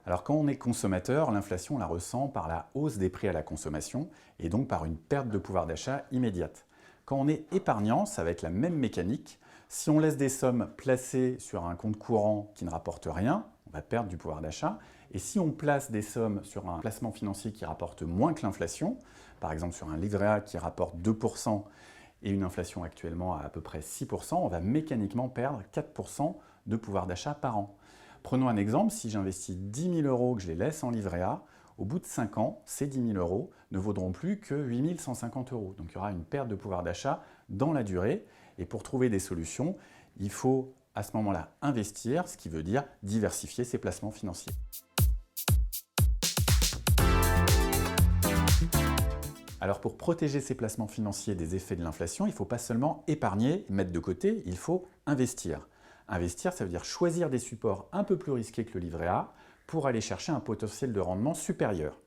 Alors quand on est consommateur, l'inflation on la ressent par la hausse des prix à la consommation et donc par une perte de pouvoir d'achat immédiate. Quand on est épargnant, ça va être la même mécanique. Si on laisse des sommes placées sur un compte courant qui ne rapporte rien, on va perdre du pouvoir d'achat. Et si on place des sommes sur un placement financier qui rapporte moins que l'inflation, par exemple sur un livret A qui rapporte 2% et une inflation actuellement à peu près 6%, on va mécaniquement perdre 4% de pouvoir d'achat par an. Prenons un exemple, si j'investis 10 000 euros que je les laisse en livret A, au bout de 5 ans, ces 10 000 euros ne vaudront plus que 8 150 euros. Donc il y aura une perte de pouvoir d'achat dans la durée. Et pour trouver des solutions, il faut à ce moment-là investir, ce qui veut dire diversifier ses placements financiers. Alors pour protéger ses placements financiers des effets de l'inflation, il ne faut pas seulement épargner, mettre de côté, il faut investir. Investir, ça veut dire choisir des supports un peu plus risqués que le livret A pour aller chercher un potentiel de rendement supérieur.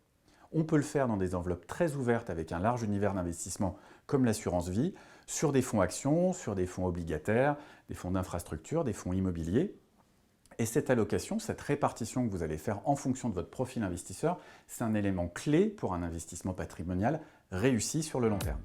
On peut le faire dans des enveloppes très ouvertes avec un large univers d'investissement comme l'assurance vie, sur des fonds actions, sur des fonds obligataires, des fonds d'infrastructure, des fonds immobiliers. Et cette allocation, cette répartition que vous allez faire en fonction de votre profil investisseur, c'est un élément clé pour un investissement patrimonial réussi sur le long terme.